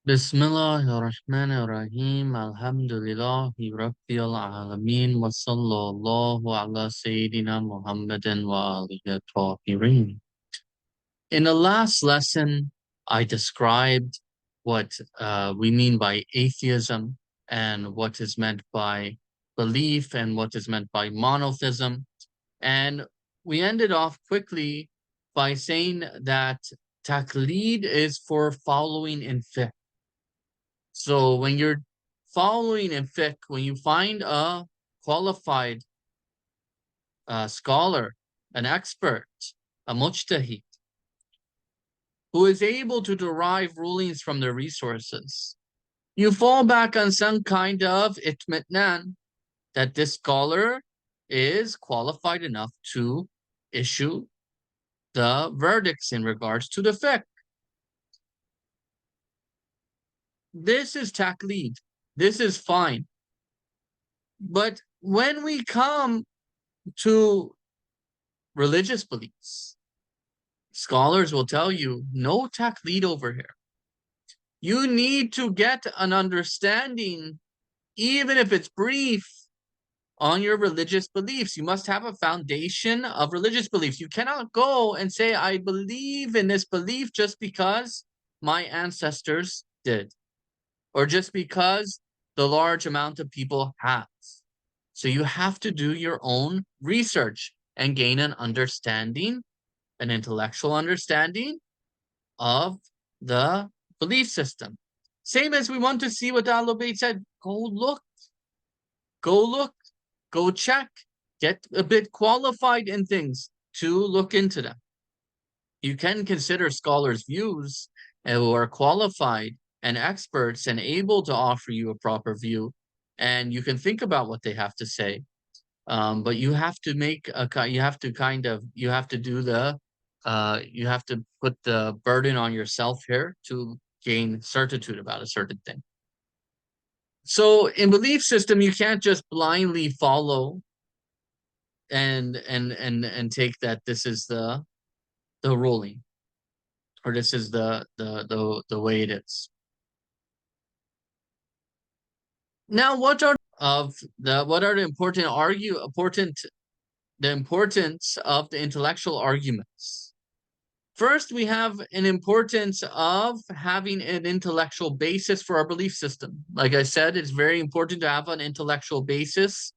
Bismillahirrahmanirrahim. Alhamdulillahi Rabbil Alameen. Wa sallallahu ala Sayyidina Muhammadin wa alihi tahirin. In the last lesson, I described what we mean by atheism and what is meant by belief and what is meant by monotheism. And we ended off quickly by saying that taqleed is for following in fiqh. So when you're following in fiqh, when you find a qualified scholar, an expert, a mujtahid, who is able to derive rulings from their resources, you fall back on some kind of itmitnan that this scholar is qualified enough to issue the verdicts in regards to the fiqh. This is taqleed. This is fine. But when we come to religious beliefs, scholars will tell you no taqleed over here. You need to get an understanding, even if it's brief, on your religious beliefs. You must have a foundation of religious beliefs. You cannot go and say, I believe in this belief just because my ancestors did, or just because the large amount of people have. So you have to do your own research and gain an understanding, an intellectual understanding of the belief system. Same as we want to see what Ahlul Bayt said, go look, go check, get a bit qualified in things to look into them. You can consider scholars' views who are qualified and experts and able to offer you a proper view, and you can think about what they have to say. But you have to make you have to put the burden on yourself here to gain certitude about a certain thing. So in belief system, you can't just blindly follow and take that this is the ruling, or this is the way it is. Now, what are the importance of the intellectual arguments? First, we have an importance of having an intellectual basis for our belief system. Like I said, it's very important to have an intellectual basis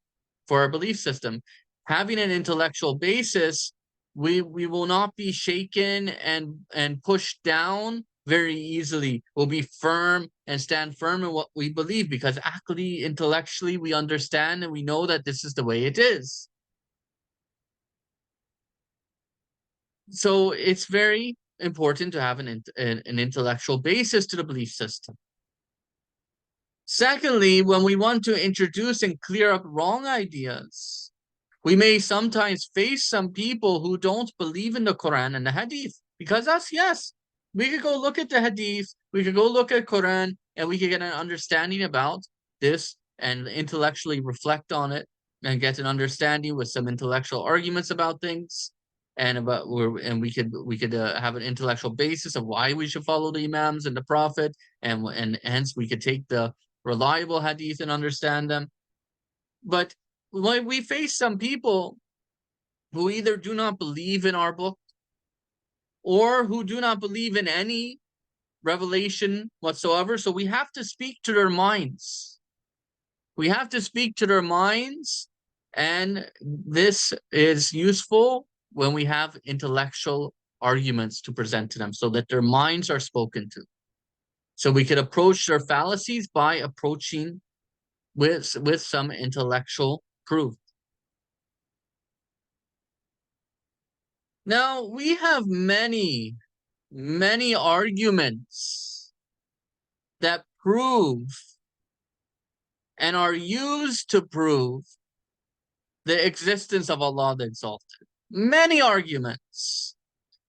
for our belief system. Having an intellectual basis, we will not be shaken and pushed down very easily. We'll be firm and stand firm in what we believe, because actually, intellectually, we understand and we know that this is the way it is. So it's very important to have an intellectual basis to the belief system. Secondly, when we want to introduce and clear up wrong ideas, we may sometimes face some people who don't believe in the Quran and the Hadith. Because us, yes, we could go look at the Hadith, we could go look at Quran, and we could get an understanding about this and intellectually reflect on it and get an understanding with some intellectual arguments about things. And we could have an intellectual basis of why we should follow the Imams and the Prophet, and hence we could take the reliable hadith and understand them. But when we face some people who either do not believe in our book or who do not believe in any revelation whatsoever, so we have to speak to their minds. We have to speak to their minds, and this is useful when we have intellectual arguments to present to them so that their minds are spoken to. So we could approach their fallacies by approaching with some intellectual proof. Now, we have many arguments that prove and are used to prove the existence of Allah the Exalted. Many arguments.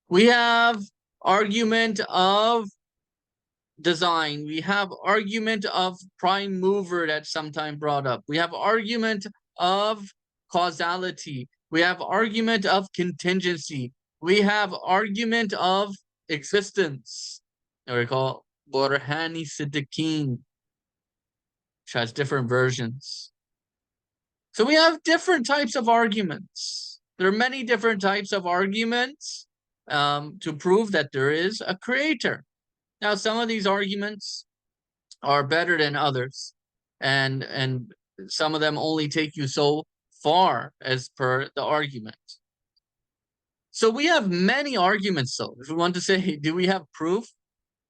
We have argument of design. We have argument of prime mover that's sometimes brought up. We have argument of causality. We have argument of contingency. We have argument of existence. Burhani Siddiqeen, which has different versions. So we have different types of arguments. There are many different types of arguments to prove that there is a creator. Now, some of these arguments are better than others, and some of them only take you so far as per the argument. So we have many arguments, though. If we want to say, do we have proof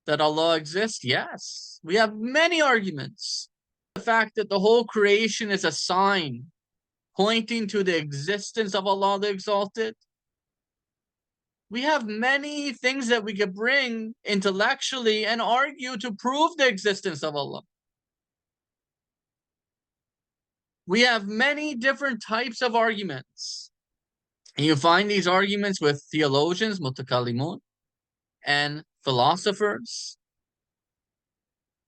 that Allah exists? Yes. We have many arguments. The fact that the whole creation is a sign pointing to the existence of Allah the Exalted. We have many things that we could bring intellectually and argue to prove the existence of Allah. We have many different types of arguments. And you find these arguments with theologians, mutakallimun, and philosophers.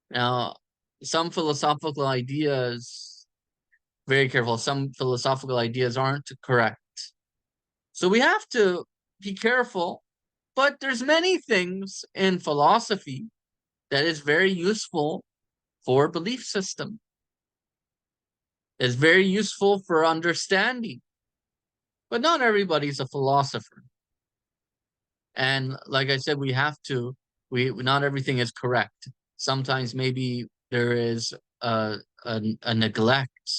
Now, some philosophical ideas, very careful, some philosophical ideas aren't correct. So we have to be careful, but there's many things in philosophy that is very useful for belief system. It's very useful for understanding. But not everybody's a philosopher. And like I said, not everything is correct. Sometimes maybe there is a neglect,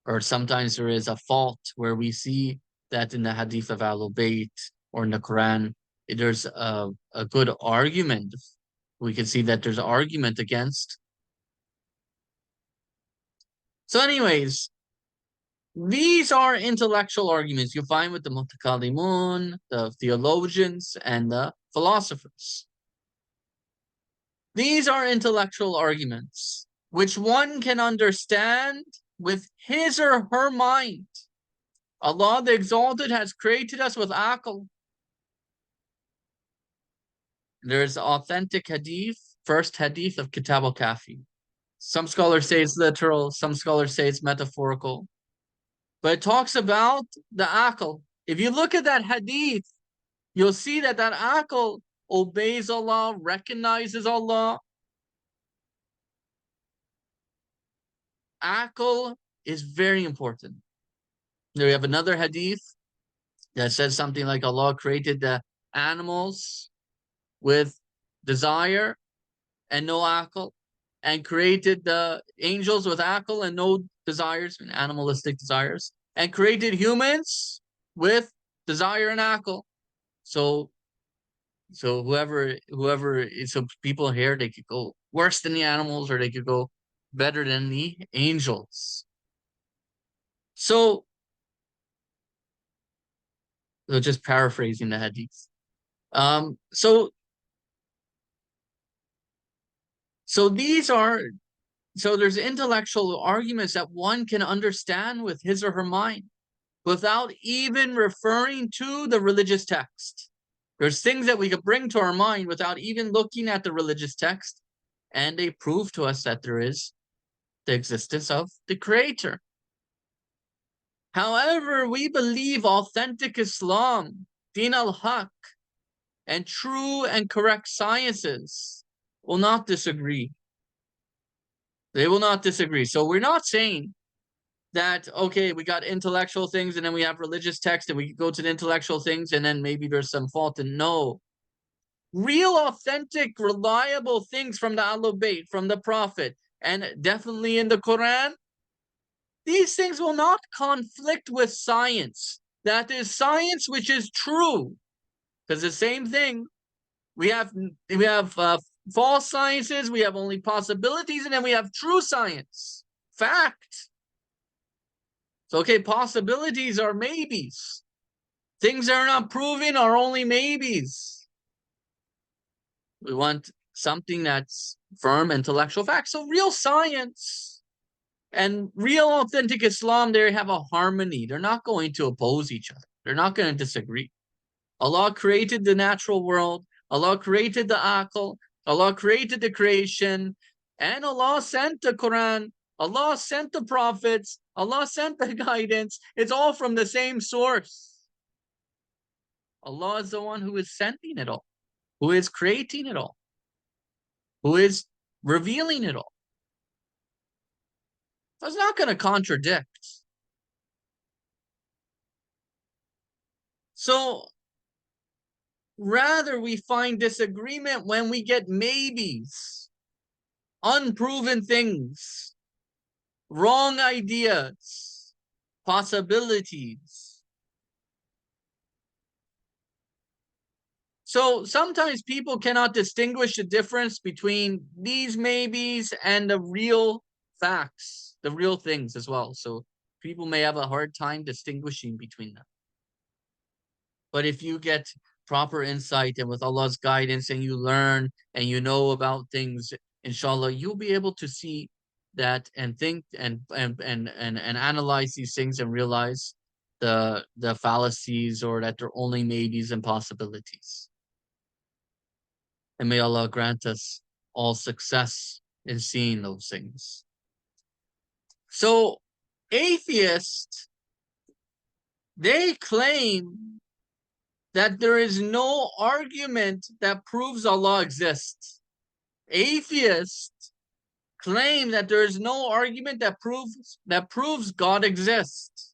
or sometimes there is a fault where we see that in the hadith of Ahlul-Bayt or in the Quran, there's a good argument. We can see that there's an argument against. So anyways, these are intellectual arguments you find with the mutakallimun, the theologians, and the philosophers. These are intellectual arguments which one can understand with his or her mind. Allah the Exalted has created us with aql. There's authentic hadith, first hadith of Kitab al-Kafi. Some scholars say it's literal, some scholars say it's metaphorical. But it talks about the aql. If you look at that hadith, you'll see that aql obeys Allah, recognizes Allah. Aql is very important. There we have another hadith that says something like Allah created the animals with desire and no aql, and created the angels with aql and no desires, and animalistic desires, and created humans with desire and aql. So people here, they could go worse than the animals, or they could go better than the angels. So just paraphrasing the hadith. So there's intellectual arguments that one can understand with his or her mind without even referring to the religious text. There's things that we could bring to our mind without even looking at the religious text, and they prove to us that there is the existence of the Creator. However, we believe authentic Islam, Din al-Haq, and true and correct sciences will not disagree. They will not disagree. So we're not saying that, okay, we got intellectual things and then we have religious text and we go to the intellectual things and then maybe there's some fault. And no. Real, authentic, reliable things from the Ahlul-Bayt, from the Prophet, and definitely in the Quran, these things will not conflict with science. That is science which is true. Because the same thing, we have false sciences, we have only possibilities, and then we have true science. Fact. So, okay, possibilities are maybes. Things that are not proven are only maybes. We want something that's firm intellectual fact. So real science and real authentic Islam, they have a harmony. They're not going to oppose each other. They're not going to disagree. Allah created the natural world. Allah created the aql. Allah created the creation. And Allah sent the Quran. Allah sent the prophets. Allah sent the guidance. It's all from the same source. Allah is the one who is sending it all, who is creating it all. who is revealing it all. So it's not going to contradict. So rather, we find disagreement when we get maybes, unproven things, wrong ideas, possibilities. So sometimes people cannot distinguish the difference between these maybes and the real facts, the real things as well. So people may have a hard time distinguishing between them. But if you get proper insight and with Allah's guidance and you learn and you know about things, inshallah, you'll be able to see that and think and analyze these things and realize the fallacies or that they're only maybes and possibilities. And may Allah grant us all success in seeing those things. So atheists, they claim that there is no argument that proves Allah exists. Atheists claim that there is no argument that proves God exists.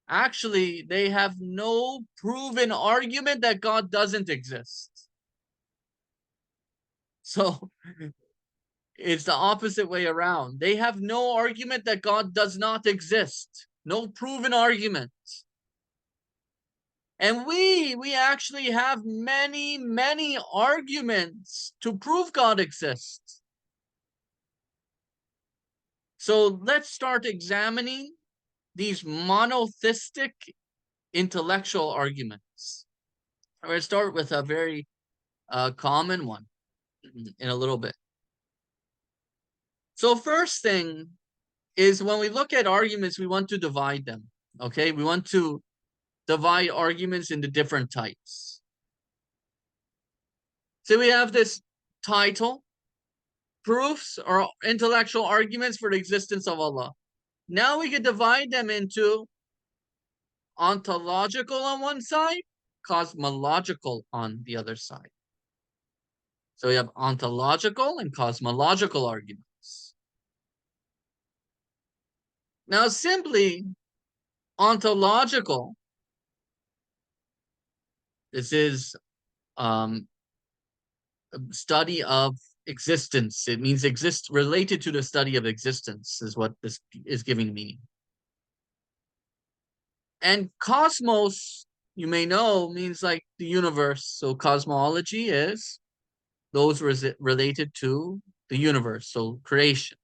Actually, they have no proven argument that God doesn't exist. So it's the opposite way around. They have no argument that God does not exist. No proven argument. And we actually have many, many arguments to prove God exists. So let's start examining these monotheistic intellectual arguments. I'm going to start with a very common one in a little bit. So first thing is when we look at arguments, we want to divide them. Okay, we want to divide arguments into different types. So we have this title, proofs or intellectual arguments for the existence of Allah. Now we can divide them into ontological on one side, cosmological on the other side. So we have ontological and cosmological arguments. Now simply ontological, this is study of existence. It means related to the study of existence is what this is giving meaning. And cosmos, you may know, means like the universe. So cosmology is those related to the universe, so creation.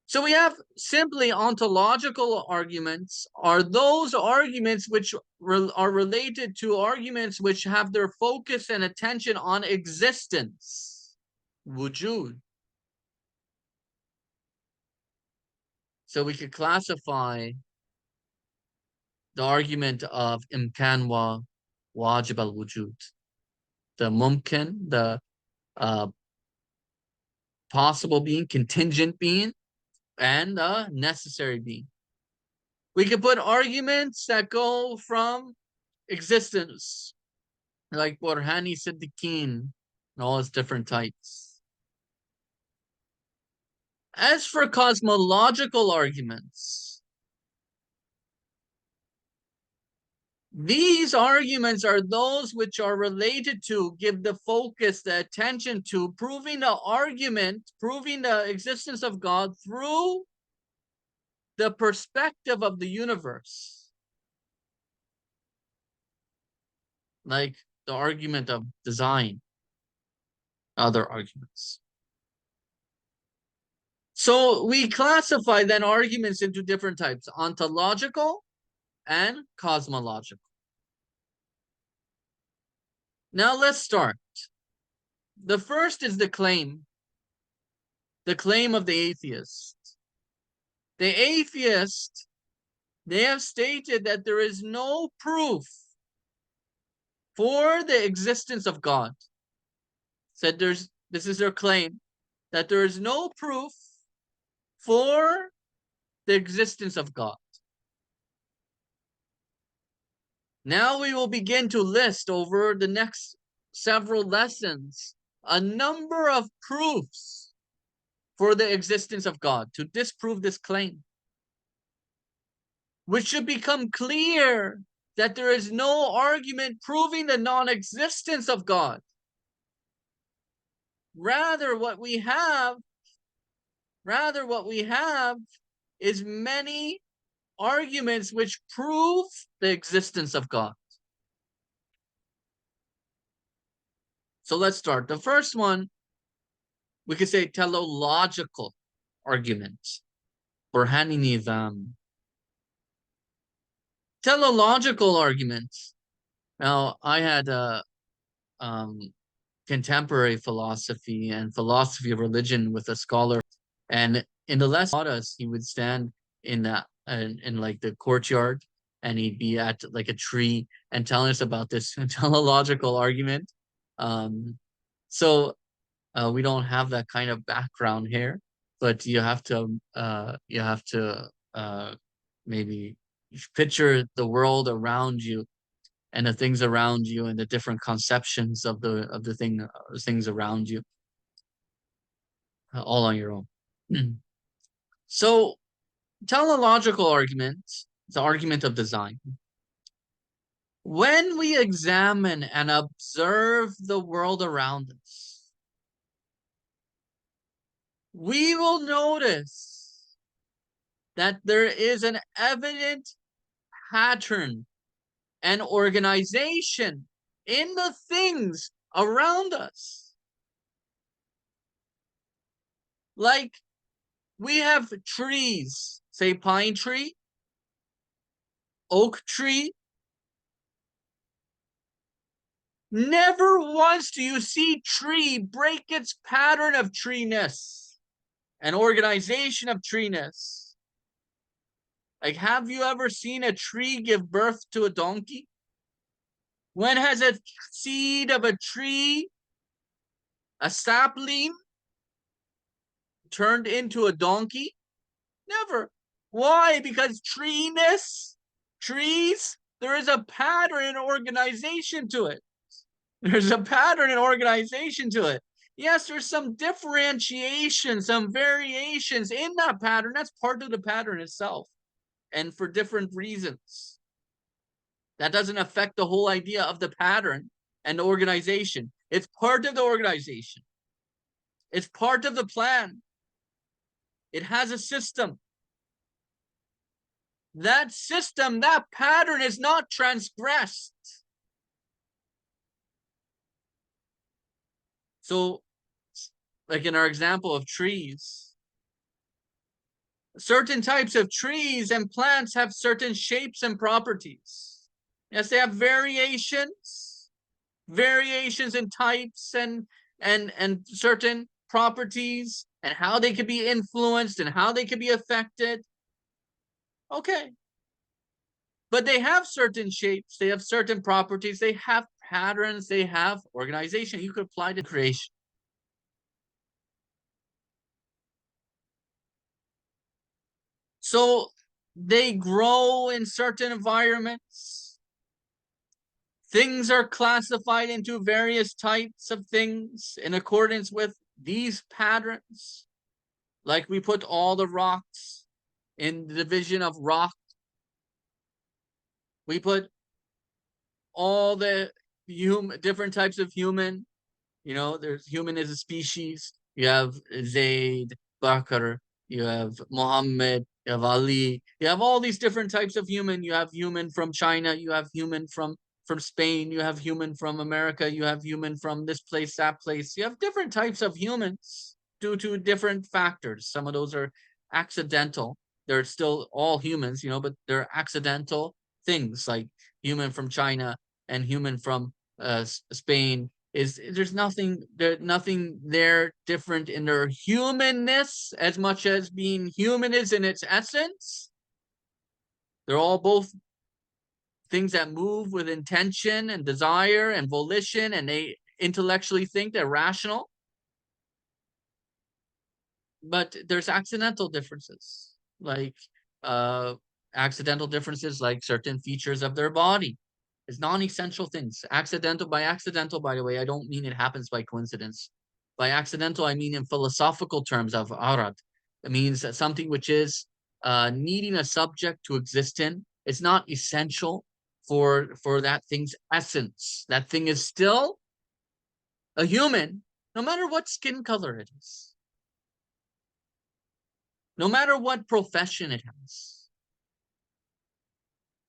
So we have simply ontological arguments are those arguments which are related to arguments which have their focus and attention on existence, wujud. So we could classify the argument of imkan wa wajib al-wujud, the mumkin, the possible being, contingent being, and a necessary being. We could put arguments that go from existence, like Burhani Siddiqeen and all its different types. As for cosmological arguments, these arguments are those which are related to, give the focus, the attention to proving the argument, proving the existence of God through the perspective of the universe. Like the argument of design, other arguments. So we classify then arguments into different types, ontological and cosmological. Now let's start. The first is the claim of the atheist. The atheist, they have stated that there is no proof for the existence of God. Said this is their claim, that there is no proof for the existence of God. Now we will begin to list over the next several lessons, a number of proofs for the existence of God to disprove this claim, which should become clear that there is no argument proving the non-existence of God. Rather, what we have is many arguments which prove the existence of God. So let's start. The first one, we could say teleological arguments. Burhaninizam. Teleological arguments. Now, I had contemporary philosophy and philosophy of religion with a scholar, and in the lesson taught us, he would stand in like the courtyard, and he'd be at like a tree and telling us about this teleological argument. So we don't have that kind of background here, but you have to maybe picture the world around you and the things around you and the different conceptions of the things around you, all on your own. So teleological argument, the argument of design. When we examine and observe the world around us, we will notice that there is an evident pattern and organization in the things around us. Like, we have trees, say pine tree, oak tree. Never once do you see tree break its pattern of treeness and organization of treeness. Like, have you ever seen a tree give birth to a donkey? When has a seed of a tree, a sapling, turned into a donkey? Never. Why? Because trees, there is a pattern and organization to it. There's a pattern and organization to it. Yes, there's some differentiation, some variations in that pattern. That's part of the pattern itself, and for different reasons. That doesn't affect the whole idea of the pattern and the organization. It's part of the organization. It's part of the plan. It has a system. That system, that pattern is not transgressed. So, like in our example of trees, certain types of trees and plants have certain shapes and properties. Yes, they have variations in types and certain properties and how they could be influenced and how they could be affected. Okay. But they have certain shapes, they have certain properties, they have patterns, they have organization. You could apply to creation. So they grow in certain environments. Things are classified into various types of things in accordance with these patterns. Like we put all the rocks in the division of rock. We put all the different types of human. You know, there's human as a species. You have Zaid, Bakr, you have Muhammad, you have Ali. You have all these different types of human. You have human from China. You have human from Spain. You have human from America. You have human from this place, that place. You have different types of humans due to different factors. Some of those are accidental. They're still all humans, you know, but they're accidental things like human from China and human from Spain. There's nothing there different in their humanness as much as being human is in its essence. They're all both things that move with intention and desire and volition, and they intellectually think they're rational. But there's accidental differences, like certain features of their body. It's non-essential things. Accidental, by accidental, by the way, I don't mean it happens by coincidence. By accidental, I mean in philosophical terms of arad. It means that something which is needing a subject to exist in. It's not essential for that thing's essence. That thing is still a human, no matter what skin color it is, no matter what profession it has.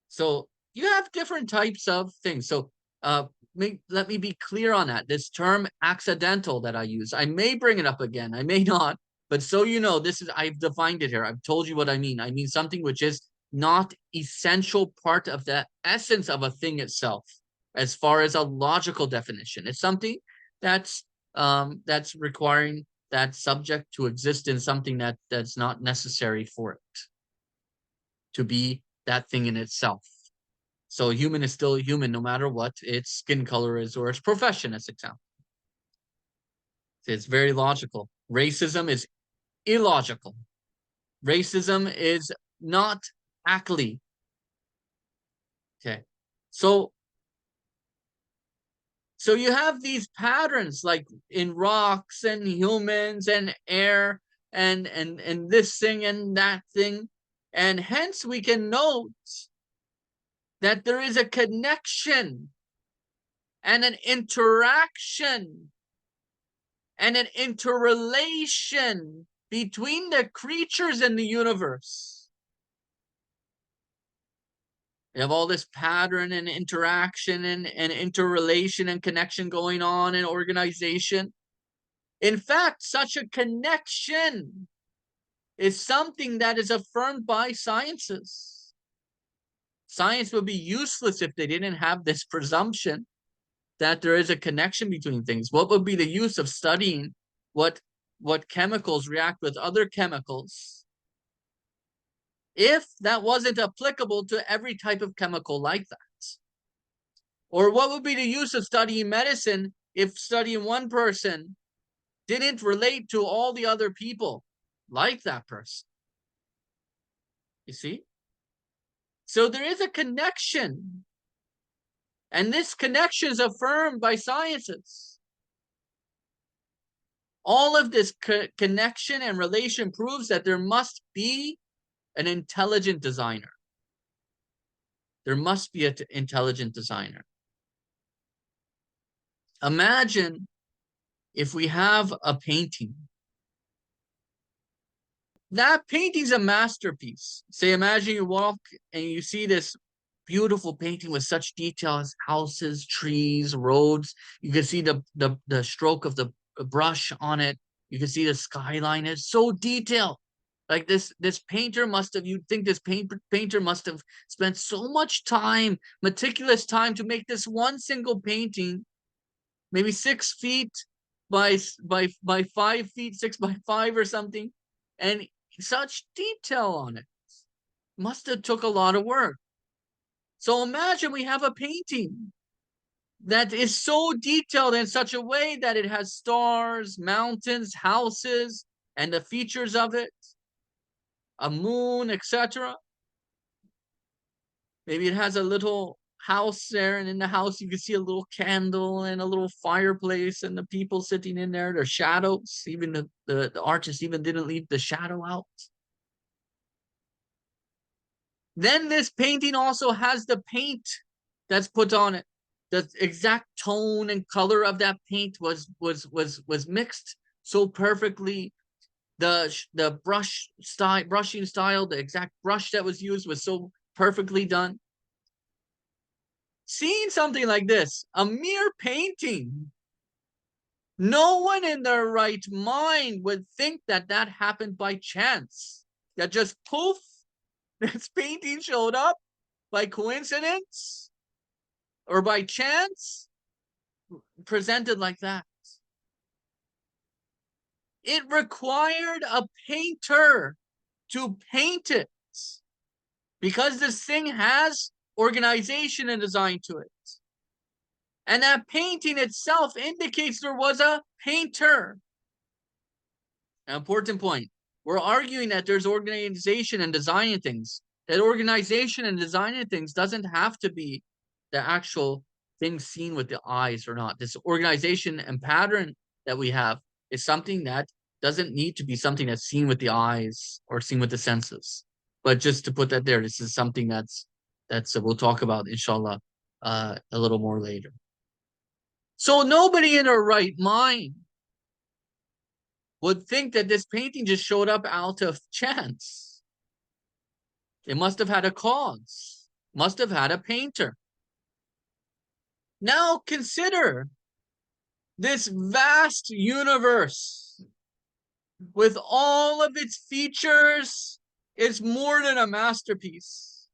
So you have different types of things. So let me be clear on that. This term accidental that I use, I may bring it up again, I may not, but so you know, this is, I've defined it here. I've told you what I mean. I mean something which is not essential part of the essence of a thing itself, as far as a logical definition. It's something that's requiring that subject to exist in something that's not necessary for it to be that thing in itself. So human is still a human no matter what its skin color is or its profession, as example. It's very logical. Racism is illogical. Racism is not akli. Okay. So you have these patterns like in rocks and humans and air and this thing and that thing. And hence we can note that there is a connection and an interaction and an interrelation between the creatures in the universe. You have all this pattern and interaction and interrelation and connection going on in organization. In fact, such a connection is something that is affirmed by sciences. Science would be useless if they didn't have this presumption that there is a connection between things. What would be the use of studying what chemicals react with other chemicals if that wasn't applicable to every type of chemical like that? Or what would be the use of studying medicine if studying one person didn't relate to all the other people like that person? You see? So there is a connection. And this connection is affirmed by sciences. All of this connection and relation proves that there must be an intelligent designer. There must be an intelligent designer. Imagine if we have a painting. That painting's a masterpiece. Say, imagine you walk and you see this beautiful painting with such details, houses, trees, roads. You can see the stroke of the brush on it. You can see the skyline. It's so detailed. Like this painter must have, you'd think this painter must have spent so much time, meticulous time to make this one single painting, maybe 6 feet by 5 feet, 6 by 5 or something, and such detail on it. Must have took a lot of work. So imagine we have a painting that is so detailed in such a way that it has stars, mountains, houses, and the features of it, a moon, etc. Maybe it has a little house there, and in the house you can see a little candle and a little fireplace and the people sitting in there, their shadows. Even the artist even didn't leave the shadow out. Then this painting also has the paint that's put on it. The exact tone and color of that paint was mixed so perfectly. The brushing style, the exact brush that was used was so perfectly done. Seeing something like this, a mere painting, no one in their right mind would think that that happened by chance. That just poof, this painting showed up by coincidence or by chance, presented like that. It required a painter to paint it because this thing has organization and design to it. And that painting itself indicates there was a painter. An important point. We're arguing that there's organization and design in things. That organization and design in things doesn't have to be the actual thing seen with the eyes or not. This organization and pattern that we have is something that doesn't need to be something that's seen with the eyes or seen with the senses. But just to put that there, this is something that's we'll talk about inshallah a little more later. So nobody in their right mind would think that this painting just showed up out of chance. It must have had a cause, must have had a painter. Now consider this vast universe with all of its features is more than a masterpiece.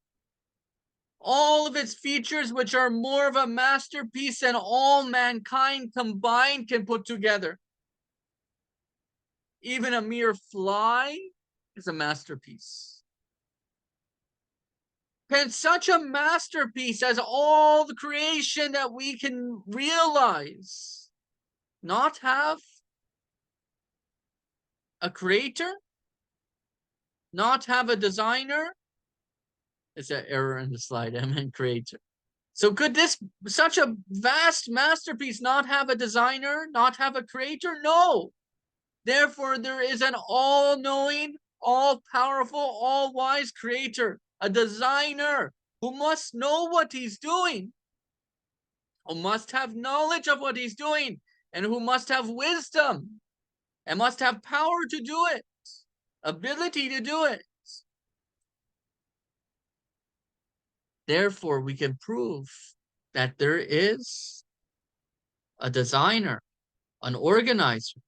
All of its features, which are more of a masterpiece than all mankind combined can put together. Even a mere fly is a masterpiece. Can such a masterpiece as all the creation that we can realize not have a creator? Not have a designer? It's an error in the slide. I meant creator. So could this such a vast masterpiece not have a designer, not have a creator? No. Therefore, there is an all-knowing, all-powerful, all-wise creator, a designer who must know what he's doing, who must have knowledge of what he's doing, and who must have wisdom and must have power to do it, ability to do it. Therefore, we can prove that there is a designer, an organizer,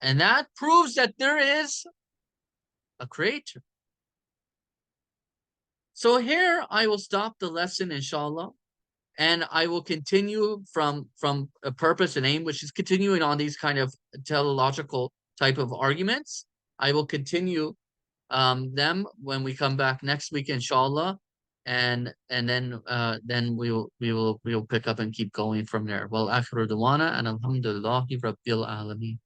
and that proves that there is a creator. So here I will stop the lesson, inshallah, and I will continue from a purpose and aim, which is continuing on these kind of teleological type of arguments. I will continue them when we come back next week, inshallah, and then we'll pick up and keep going from there. Well, akhiru dawana and alhamdulillahi rabbil alamin.